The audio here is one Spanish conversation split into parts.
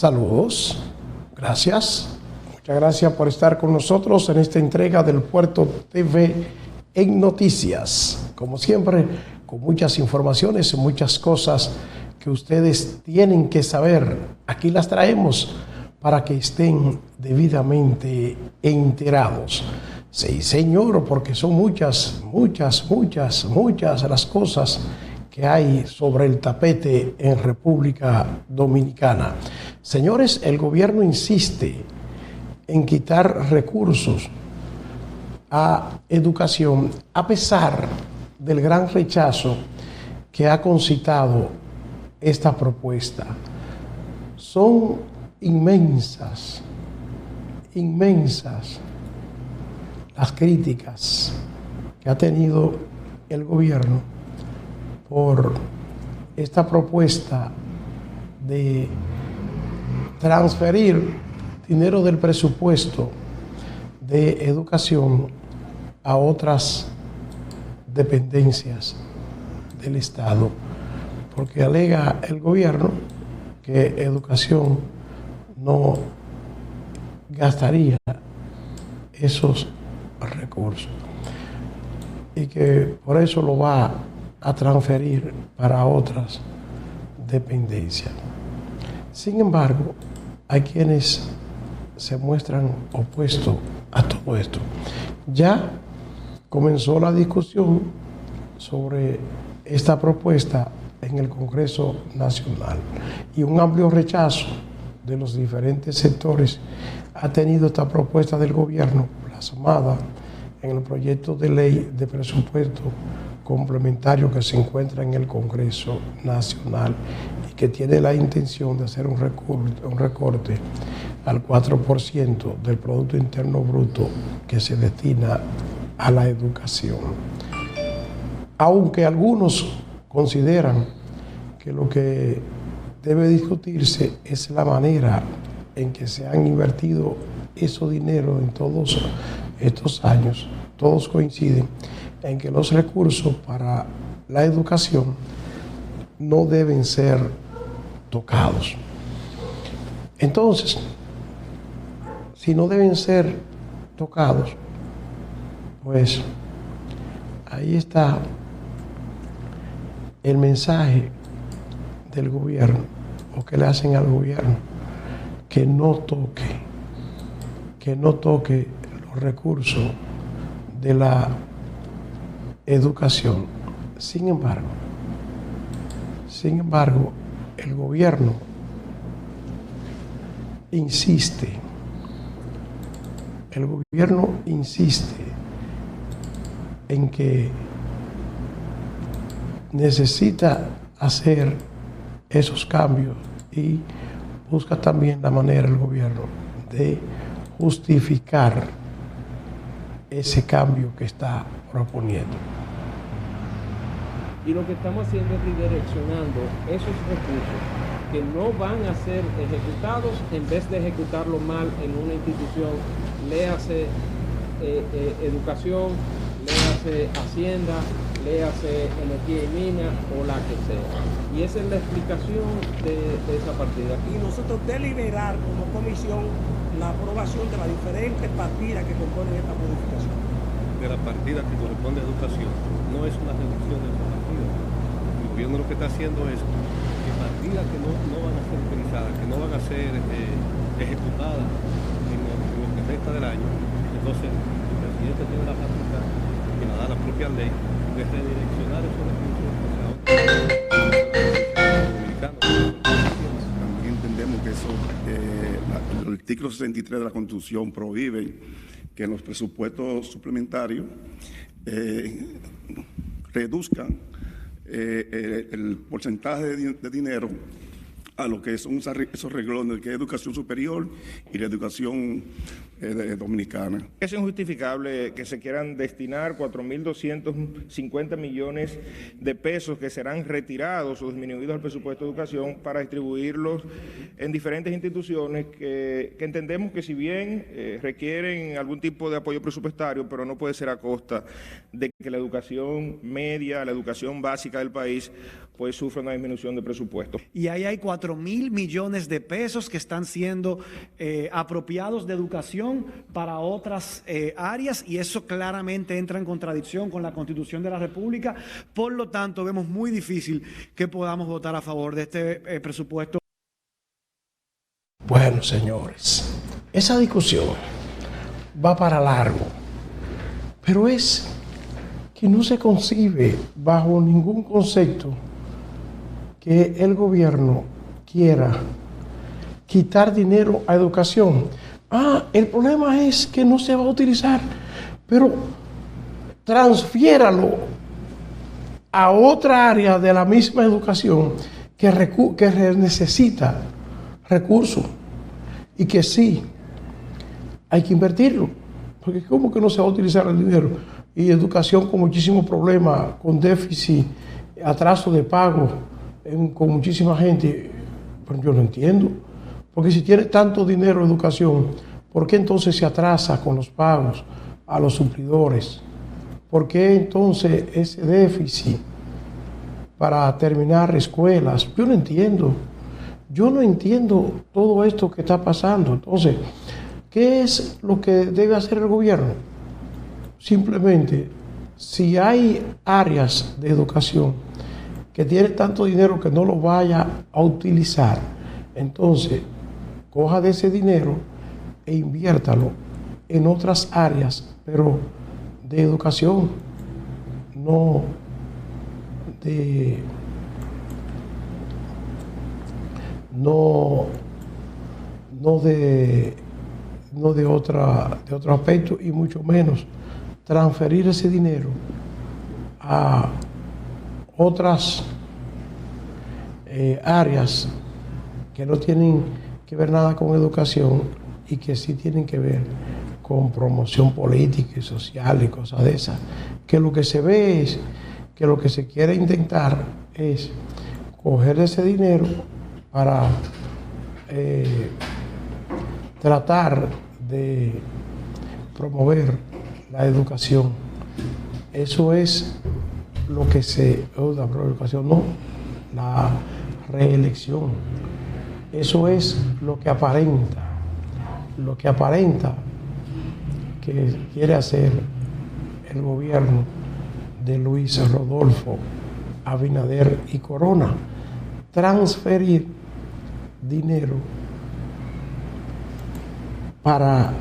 Saludos, gracias. Muchas gracias por estar con nosotros en esta entrega del Puerto TV en Noticias. Como siempre, con muchas informaciones, muchas cosas que ustedes tienen que saber. Aquí las traemos para que estén debidamente enterados. Sí, señor, porque son muchas las cosas que hay sobre el tapete en República Dominicana. Señores, el gobierno insiste en quitar recursos a educación a pesar del gran rechazo que ha concitado esta propuesta. Son inmensas las críticas que ha tenido el gobierno por esta propuesta de transferir dinero del presupuesto de educación a otras dependencias del Estado, porque alega el gobierno que educación no gastaría esos recursos y que por eso lo va a transferir para otras dependencias. Sin embargo, hay quienes se muestran opuestos a todo esto. Ya comenzó la discusión sobre esta propuesta en el Congreso Nacional y un amplio rechazo de los diferentes sectores ha tenido esta propuesta del gobierno plasmada en el proyecto de ley de presupuesto complementario que se encuentra en el Congreso Nacional y que tiene la intención de hacer un recorte al 4% del Producto Interno Bruto que se destina a la educación. Aunque algunos consideran que lo que debe discutirse es la manera en que se han invertido esos dinero en todos estos años, todos coinciden en que los recursos para la educación no deben ser tocados. Entonces, si no deben ser tocados, pues ahí está el mensaje del gobierno, o que le hacen al gobierno, que no toque los recursos de la educación. Sin embargo, el gobierno insiste en que necesita hacer esos cambios y busca también la manera el gobierno de justificar ese cambio que está proponiendo. Y lo que estamos haciendo es redireccionando esos recursos que no van a ser ejecutados, en vez de ejecutarlo mal en una institución, léase educación, léase hacienda, léase energía y mina o la que sea. Y esa es la explicación de esa partida. Y nosotros deliberar como comisión la aprobación de las diferentes partidas que componen esta modificación. De la partida que corresponde a educación, no es una reducción de esa partida. El gobierno lo que está haciendo es que partidas que no van a ser utilizadas, que no van a ser ejecutadas en lo que resta del año, entonces el presidente tiene la facultad, que la da la propia ley, de redireccionar esos recursos hacia otros. También entendemos que eso, el artículo 63 de la Constitución prohíbe que en los presupuestos suplementarios reduzcan el porcentaje de dinero a lo que son esos renglones, que es educación superior y la educación dominicana. Es injustificable que se quieran destinar 4.250 millones de pesos que serán retirados o disminuidos del presupuesto de educación para distribuirlos en diferentes instituciones que entendemos que si bien requieren algún tipo de apoyo presupuestario, pero no puede ser a costa de que la educación media, la educación básica del país, pues sufre una disminución de presupuesto. Y ahí hay 4.000 millones de pesos que están siendo apropiados de educación para otras áreas, y eso claramente entra en contradicción con la Constitución de la República. Por lo tanto, vemos muy difícil que podamos votar a favor de este presupuesto. Bueno, señores, esa discusión va para largo, pero es que no se concibe bajo ningún concepto que el gobierno quiera quitar dinero a educación. El problema es que no se va a utilizar, pero transfiéralo a otra área de la misma educación que necesita recursos y que sí hay que invertirlo, porque ¿cómo que no se va a utilizar el dinero? Y educación con muchísimos problemas, con déficit, atraso de pago, con muchísima gente. Pero yo no entiendo, porque si tiene tanto dinero en educación, ¿por qué entonces se atrasa con los pagos a los suplidores? ¿Por qué entonces ese déficit para terminar escuelas? Yo no entiendo. Yo no entiendo todo esto que está pasando. Entonces, ¿qué es lo que debe hacer el gobierno? Simplemente, si hay áreas de educación que tienen tanto dinero que no lo vaya a utilizar, entonces coja de ese dinero e inviértalo en otras áreas, pero de educación, no de otro aspecto, y mucho menos transferir ese dinero a otras áreas que no tienen que ver nada con educación y que sí tienen que ver con promoción política y social y cosas de esas. Que lo que se ve es que lo que se quiere intentar es coger ese dinero para tratar de promover la educación. Eso es lo que la educación, no la reelección. Eso es lo que aparenta que quiere hacer el gobierno de Luis Rodolfo Abinader y Corona: transferir dinero para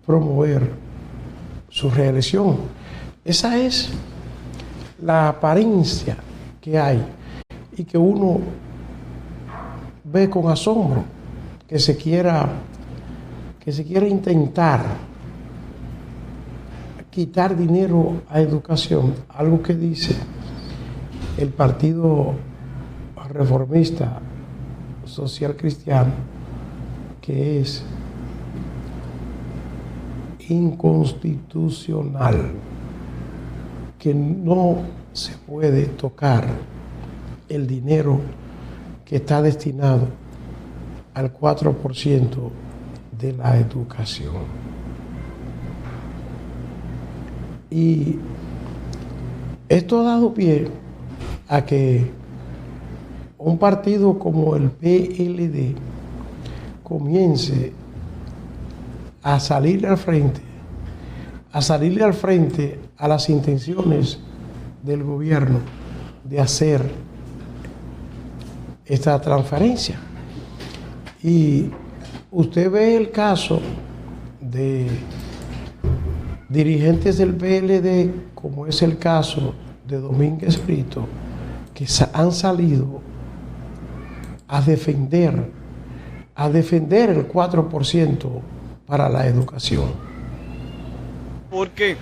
promover su reelección. Esa es la apariencia que hay y que uno ve con asombro, que se quiera intentar quitar dinero a educación, algo que dice el Partido Reformista Social Cristiano, que es inconstitucional, que no se puede tocar el dinero que está destinado al 4% de la educación. Y esto ha dado pie a que un partido como el PLD comience a salirle al frente a las intenciones del gobierno de hacer esta transferencia. Y usted ve el caso de dirigentes del PLD, como es el caso de Domínguez Brito, que han salido a defender el 4% para la educación. Porque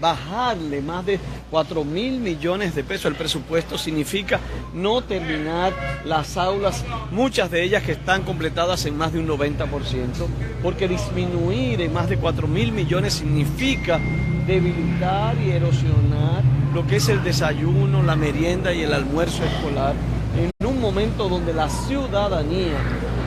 bajarle más de 4.000 millones de pesos al presupuesto significa no terminar las aulas, muchas de ellas que están completadas en más de un 90%, porque disminuir en más de 4.000 millones significa debilitar y erosionar lo que es el desayuno, la merienda y el almuerzo escolar, en un momento donde la ciudadanía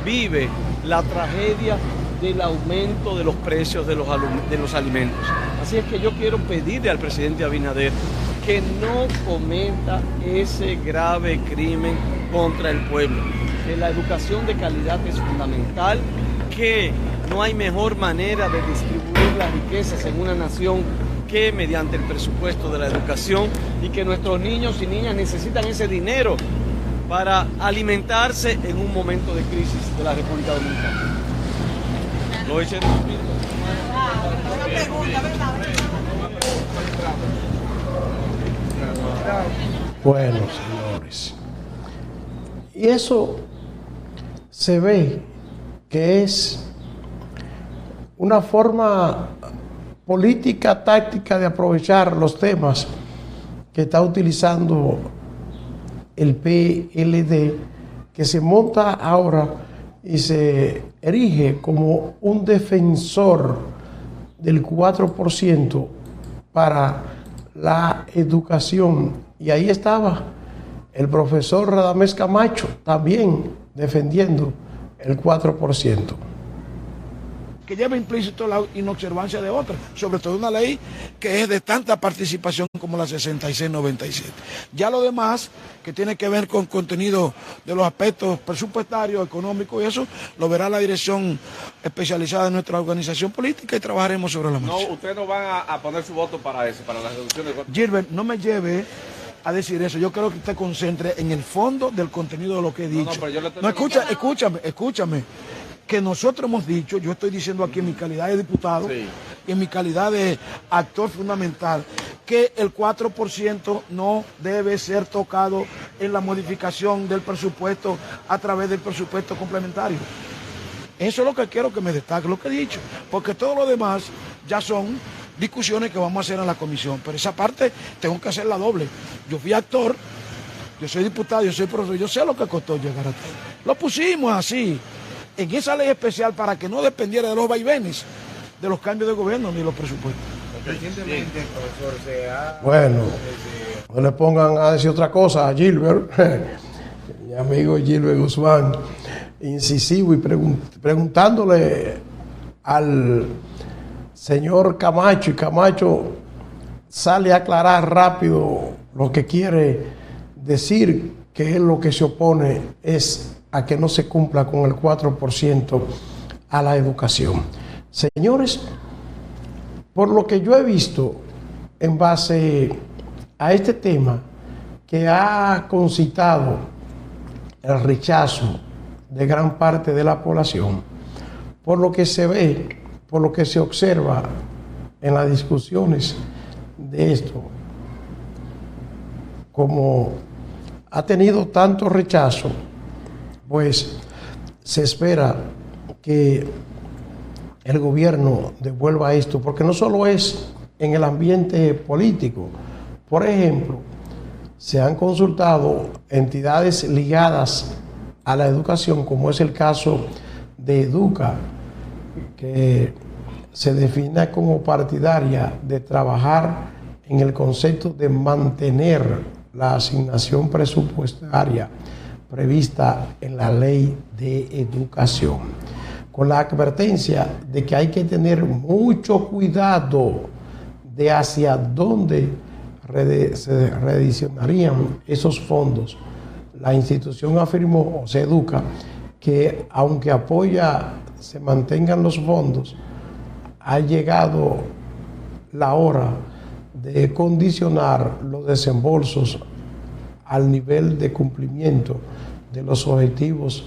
vive la tragedia del aumento de los precios de los alimentos. Así es que yo quiero pedirle al presidente Abinader que no cometa ese grave crimen contra el pueblo, que la educación de calidad es fundamental, que no hay mejor manera de distribuir las riquezas en una nación que mediante el presupuesto de la educación, y que nuestros niños y niñas necesitan ese dinero para alimentarse en un momento de crisis de la República Dominicana. Lo hice. Bueno, señores, y eso se ve que es una forma política, táctica de aprovechar los temas que está utilizando el PLD, que se monta ahora y se erige como un defensor del 4% para la educación. Y ahí estaba el profesor Radamés Camacho también defendiendo el 4%. Que lleva implícito la inobservancia de otras, sobre todo una ley que es de tanta participación como la 6697. Ya lo demás, que tiene que ver con contenido de los aspectos presupuestarios, económicos y eso, lo verá la dirección especializada de nuestra organización política y trabajaremos sobre la marcha. No, usted no va a poner su voto para eso, para la reducción de... Gilbert, no me lleve a decir eso. Yo creo que usted concentre en el fondo del contenido de lo que he dicho. No, escúchame. Que nosotros hemos dicho, yo estoy diciendo aquí en mi calidad de diputado, sí, y en mi calidad de actor fundamental, que el 4% no debe ser tocado en la modificación del presupuesto a través del presupuesto complementario. Eso es lo que quiero que me destaque, lo que he dicho, porque todo lo demás ya son discusiones que vamos a hacer en la comisión, pero esa parte tengo que hacerla doble. Yo fui actor, yo soy diputado, yo soy profesor, yo sé lo que costó llegar hasta ahí. Lo pusimos así, en esa ley especial, para que no dependiera de los vaivenes de los cambios de gobierno ni los presupuestos. Recientemente, profesor, se ha... Bueno, no le pongan a decir otra cosa a Gilbert, mi amigo Gilbert Guzmán, incisivo y preguntándole al señor Camacho, y Camacho sale a aclarar rápido lo que quiere decir, que es lo que se opone es a que no se cumpla con el 4% a la educación. Señores, por lo que yo he visto en base a este tema, que ha concitado el rechazo de gran parte de la población, por lo que se ve, por lo que se observa en las discusiones de esto, como ha tenido tanto rechazo, pues se espera que el gobierno devuelva esto, porque no solo es en el ambiente político. Por ejemplo, se han consultado entidades ligadas a la educación, como es el caso de Educa, que se define como partidaria de trabajar en el concepto de mantener la asignación presupuestaria prevista en la ley de educación, con la advertencia de que hay que tener mucho cuidado de hacia dónde se redireccionarían esos fondos. La institución afirmó, o se Educa, que aunque apoya se mantengan los fondos, ha llegado la hora de condicionar los desembolsos al nivel de cumplimiento de los objetivos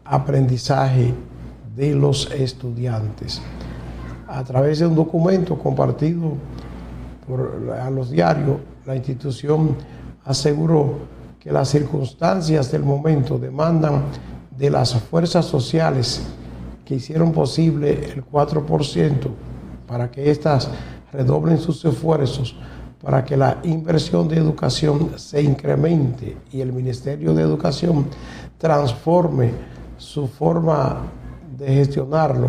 aprendizaje de los estudiantes. A través de un documento compartido a los diarios, la institución aseguró que las circunstancias del momento demandan de las fuerzas sociales que hicieron posible el 4% para que éstas redoblen sus esfuerzos para que la inversión de educación se incremente y el Ministerio de Educación transforme su forma de gestionarlo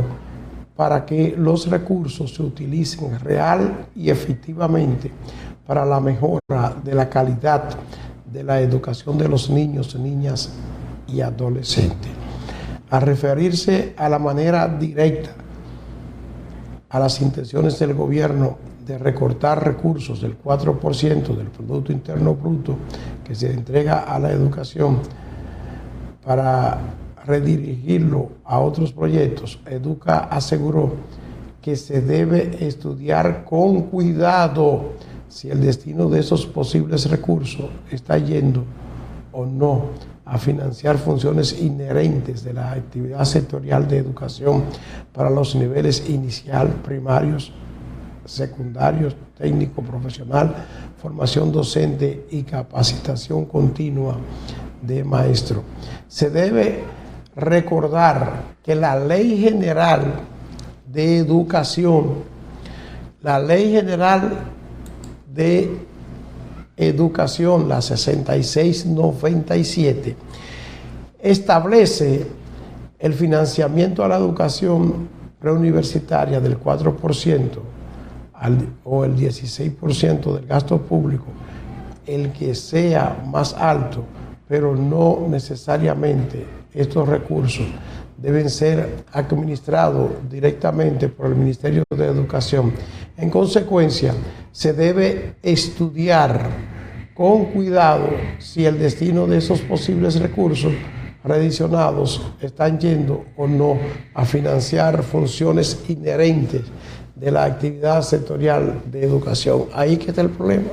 para que los recursos se utilicen real y efectivamente para la mejora de la calidad de la educación de los niños, niñas y adolescentes. a referirse a la manera directa a las intenciones del gobierno de recortar recursos del 4% del Producto Interno Bruto que se entrega a la educación para redirigirlo a otros proyectos, Educa aseguró que se debe estudiar con cuidado si el destino de esos posibles recursos está yendo o no a financiar funciones inherentes de la actividad sectorial de educación para los niveles inicial, primarios, secundarios, técnico, profesional, formación docente y capacitación continua de maestro. Se debe recordar que la Ley General de Educación, la Ley General de Educación, la 6697, establece el financiamiento a la educación preuniversitaria del 4% o el 16% del gasto público, el que sea más alto, pero no necesariamente estos recursos deben ser administrados directamente por el Ministerio de Educación. En consecuencia, se debe estudiar con cuidado si el destino de esos posibles recursos redicionados están yendo o no a financiar funciones inherentes de la actividad sectorial de educación. Ahí que está el problema.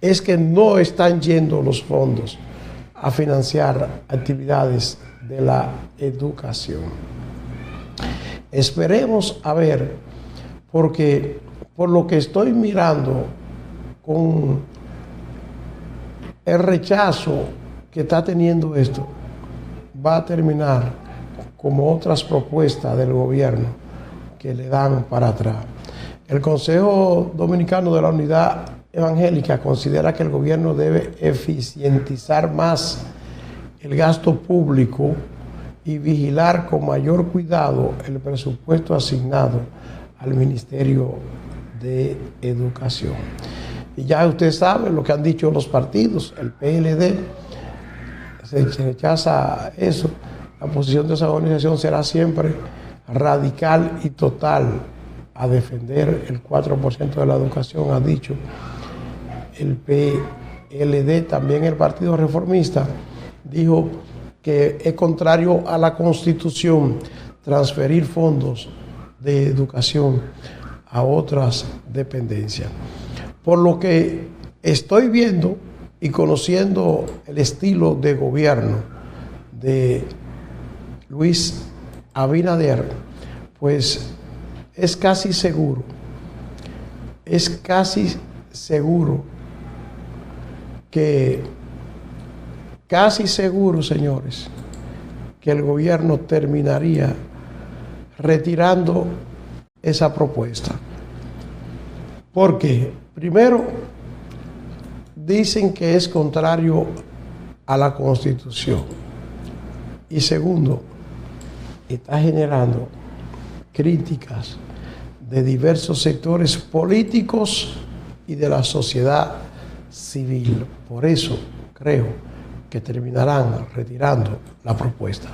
Es que no están yendo los fondos a financiar actividades de la educación. Esperemos a ver, porque por lo que estoy mirando con el rechazo que está teniendo esto, va a terminar como otras propuestas del gobierno que le dan para atrás. El Consejo Dominicano de la Unidad Evangélica considera que el gobierno debe eficientizar más el gasto público y vigilar con mayor cuidado el presupuesto asignado al Ministerio de Educación. Y ya usted sabe lo que han dicho los partidos, el PLD se rechaza eso. La posición de esa organización será siempre radical y total a defender el 4% de la educación, ha dicho el PLD. También el Partido Reformista dijo que es contrario a la Constitución transferir fondos de educación a otras dependencias. Por lo que estoy viendo y conociendo el estilo de gobierno de Luis Abinader, pues es casi seguro, señores, que el gobierno terminaría retirando esa propuesta. Porque, primero, dicen que es contrario a la Constitución. Y segundo, está generando críticas de diversos sectores políticos y de la sociedad civil. Por eso creo que terminarán retirando la propuesta.